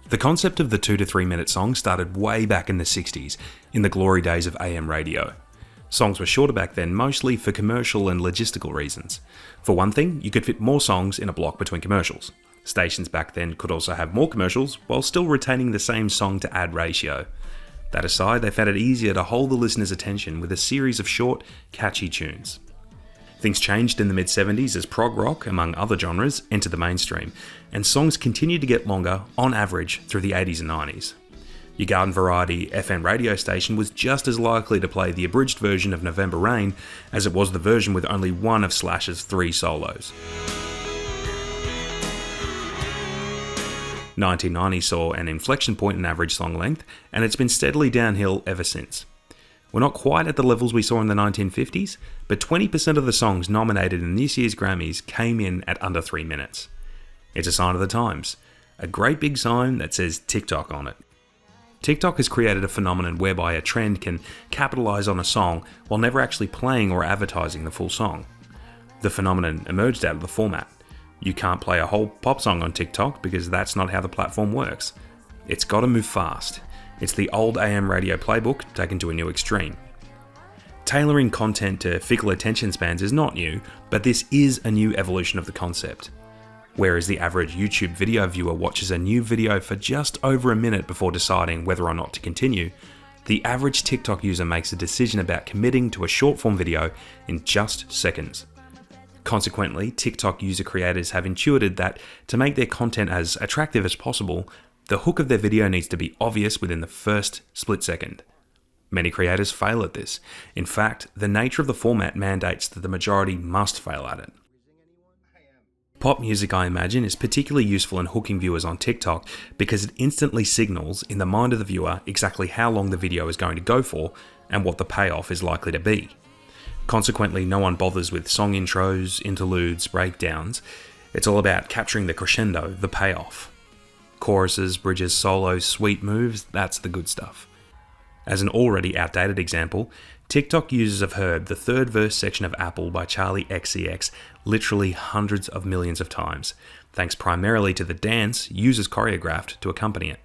The concept of the 2 to 3 minute song started way back in the 60s, in the glory days of AM radio. Songs were shorter back then, mostly for commercial and logistical reasons. For one thing, you could fit more songs in a block between commercials. Stations back then could also have more commercials, while still retaining the same song-to-ad ratio. That aside, they found it easier to hold the listener's attention with a series of short, catchy tunes. Things changed in the mid-70s as prog rock, among other genres, entered the mainstream, and songs continued to get longer, on average, through the 80s and 90s. Your garden variety FM radio station was just as likely to play the abridged version of November Rain as it was the version with only one of Slash's 3 solos. 1990 saw an inflection point in average song length, and it's been steadily downhill ever since. We're not quite at the levels we saw in the 1950s, but 20% of the songs nominated in this year's Grammys came in at under 3 minutes. It's a sign of the times, a great big sign that says TikTok on it. TikTok has created a phenomenon whereby a trend can capitalize on a song while never actually playing or advertising the full song. The phenomenon emerged out of the format. You can't play a whole pop song on TikTok because that's not how the platform works. It's got to move fast. It's the old AM radio playbook taken to a new extreme. Tailoring content to fickle attention spans is not new, but this is a new evolution of the concept. Whereas the average YouTube video viewer watches a new video for just over a minute before deciding whether or not to continue, the average TikTok user makes a decision about committing to a short-form video in just seconds. Consequently, TikTok user creators have intuited that to make their content as attractive as possible, the hook of their video needs to be obvious within the first split second. Many creators fail at this. In fact, the nature of the format mandates that the majority must fail at it. Pop music, I imagine, is particularly useful in hooking viewers on TikTok because it instantly signals in the mind of the viewer exactly how long the video is going to go for and what the payoff is likely to be. Consequently, no one bothers with song intros, interludes, breakdowns. It's all about capturing the crescendo, the payoff. Choruses, bridges, solos, sweet moves, that's the good stuff. As an already outdated example, TikTok users have heard the third verse section of Apple by Charli XCX literally hundreds of millions of times, thanks primarily to the dance users choreographed to accompany it.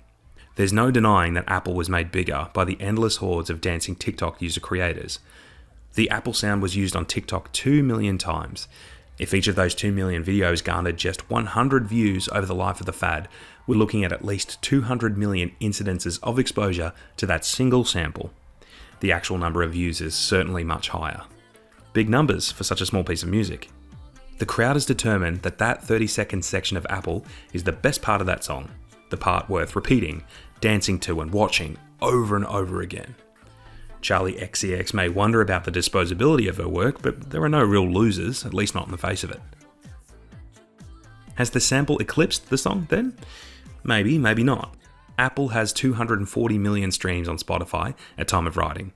There's no denying that Apple was made bigger by the endless hordes of dancing TikTok user creators. The Apple sound was used on TikTok 2 million times. If each of those 2 million videos garnered just 100 views over the life of the fad, we're looking at least 200 million incidences of exposure to that single sample. The actual number of views is certainly much higher. Big numbers for such a small piece of music. The crowd has determined that 30-second section of Apple is the best part of that song, the part worth repeating, dancing to and watching over and over again. Charli XCX may wonder about the disposability of her work, but there are no real losers, at least not in the face of it. Has the sample eclipsed the song then? Maybe, maybe not. Apple has 240 million streams on Spotify at time of writing.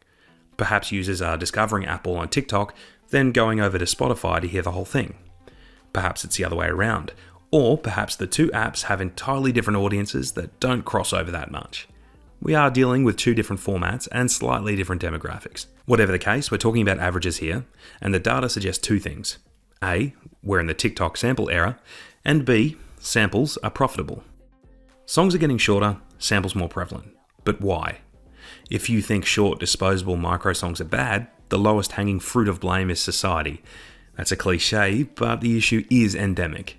Perhaps users are discovering Apple on TikTok, then going over to Spotify to hear the whole thing. Perhaps it's the other way around. Or perhaps the two apps have entirely different audiences that don't cross over that much. We are dealing with two different formats and slightly different demographics. Whatever the case, we're talking about averages here, and the data suggests two things. A, we're in the TikTok sample era, and B, samples are profitable. Songs are getting shorter, samples more prevalent. But why? If you think short, disposable micro songs are bad, the lowest hanging fruit of blame is society. That's a cliche, but the issue is endemic.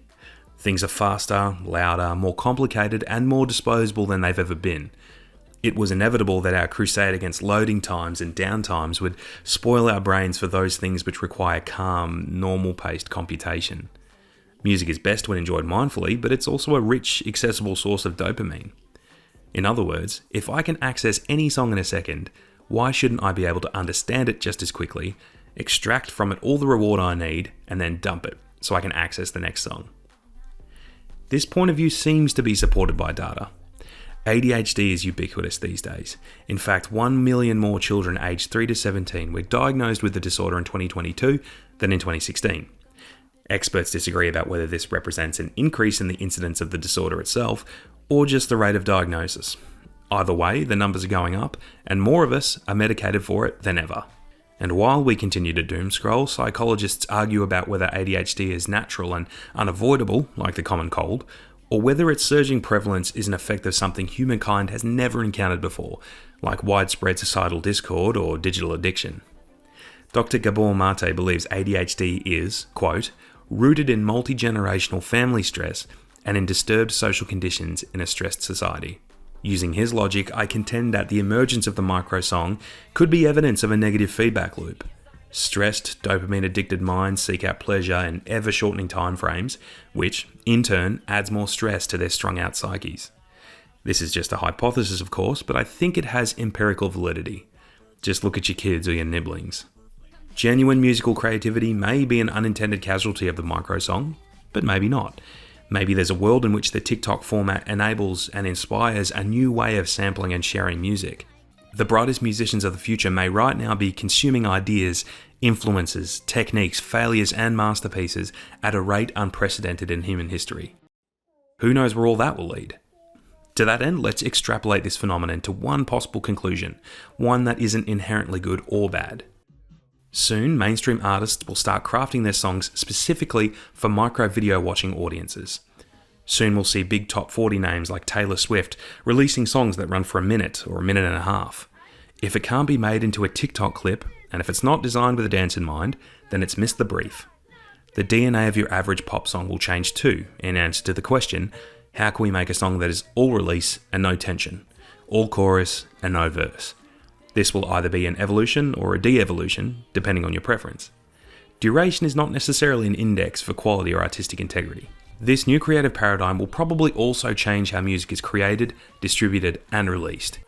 Things are faster, louder, more complicated, and more disposable than they've ever been. It was inevitable that our crusade against loading times and downtimes would spoil our brains for those things which require calm, normal-paced computation. Music is best when enjoyed mindfully, but it's also a rich, accessible source of dopamine. In other words, if I can access any song in a second, why shouldn't I be able to understand it just as quickly, extract from it all the reward I need, and then dump it so I can access the next song? This point of view seems to be supported by data. ADHD is ubiquitous these days. In fact, 1 million more children aged 3 to 17 were diagnosed with the disorder in 2022 than in 2016. Experts disagree about whether this represents an increase in the incidence of the disorder itself or just the rate of diagnosis. Either way, the numbers are going up, and more of us are medicated for it than ever. And while we continue to doom scroll, psychologists argue about whether ADHD is natural and unavoidable, like the common cold, or whether its surging prevalence is an effect of something humankind has never encountered before, like widespread societal discord or digital addiction. Dr. Gabor Mate believes ADHD is, quote, rooted in multi-generational family stress and in disturbed social conditions in a stressed society. Using his logic, I contend that the emergence of the micro-song could be evidence of a negative feedback loop. Stressed, dopamine-addicted minds seek out pleasure in ever-shortening timeframes, which, in turn, adds more stress to their strung-out psyches. This is just a hypothesis, of course, but I think it has empirical validity. Just look at your kids or your niblings. Genuine musical creativity may be an unintended casualty of the micro-song, but maybe not. Maybe there's a world in which the TikTok format enables and inspires a new way of sampling and sharing music. The brightest musicians of the future may right now be consuming ideas, influences, techniques, failures, and masterpieces at a rate unprecedented in human history. Who knows where all that will lead? To that end, let's extrapolate this phenomenon to one possible conclusion, one that isn't inherently good or bad. Soon, mainstream artists will start crafting their songs specifically for micro-video watching audiences. Soon we'll see big top 40 names like Taylor Swift releasing songs that run for a minute or a minute and a half. If it can't be made into a TikTok clip, and if it's not designed with a dance in mind, then it's missed the brief. The DNA of your average pop song will change too, in answer to the question, how can we make a song that is all release and no tension, all chorus and no verse? This will either be an evolution or a de-evolution, depending on your preference. Duration is not necessarily an index for quality or artistic integrity. This new creative paradigm will probably also change how music is created, distributed, and released.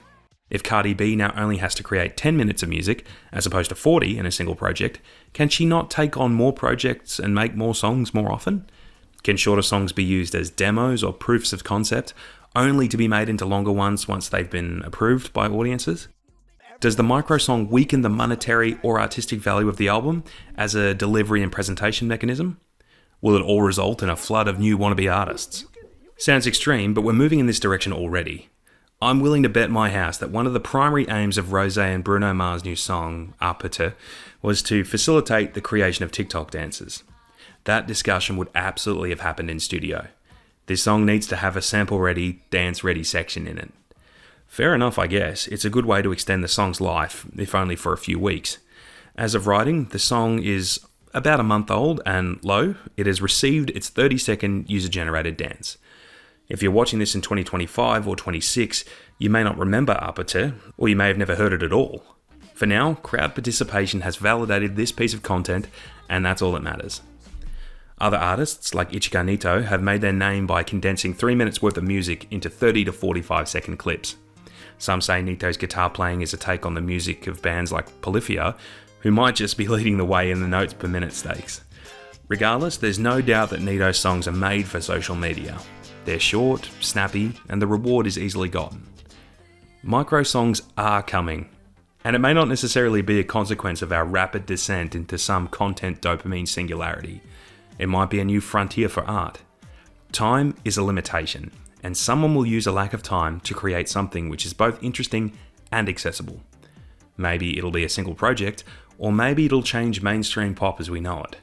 If Cardi B now only has to create 10 minutes of music, as opposed to 40 in a single project, can she not take on more projects and make more songs more often? Can shorter songs be used as demos or proofs of concept, only to be made into longer ones once they've been approved by audiences? Does the micro-song weaken the monetary or artistic value of the album as a delivery and presentation mechanism? Will it all result in a flood of new wannabe artists? Sounds extreme, but we're moving in this direction already. I'm willing to bet my house that one of the primary aims of Rosé and Bruno Mars' new song, Apete, was to facilitate the creation of TikTok dances. That discussion would absolutely have happened in studio. This song needs to have a sample-ready, dance-ready section in it. Fair enough, I guess. It's a good way to extend the song's life, if only for a few weeks. As of writing, the song is about a month old, and it has received its 30-second user-generated dance. If you're watching this in 2025 or 26, you may not remember Apete, or you may have never heard it at all. For now, crowd participation has validated this piece of content, and that's all that matters. Other artists, like Ichika Nito, have made their name by condensing 3 minutes worth of music into 30 to 45-second clips. Some say Nito's guitar playing is a take on the music of bands like Polyphia, who might just be leading the way in the notes per minute stakes. Regardless, there's no doubt that Nito's songs are made for social media. They're short, snappy, and the reward is easily gotten. Micro songs are coming, and it may not necessarily be a consequence of our rapid descent into some content dopamine singularity. It might be a new frontier for art. Time is a limitation, and someone will use a lack of time to create something which is both interesting and accessible. Maybe it'll be a single project, or maybe it'll change mainstream pop as we know it.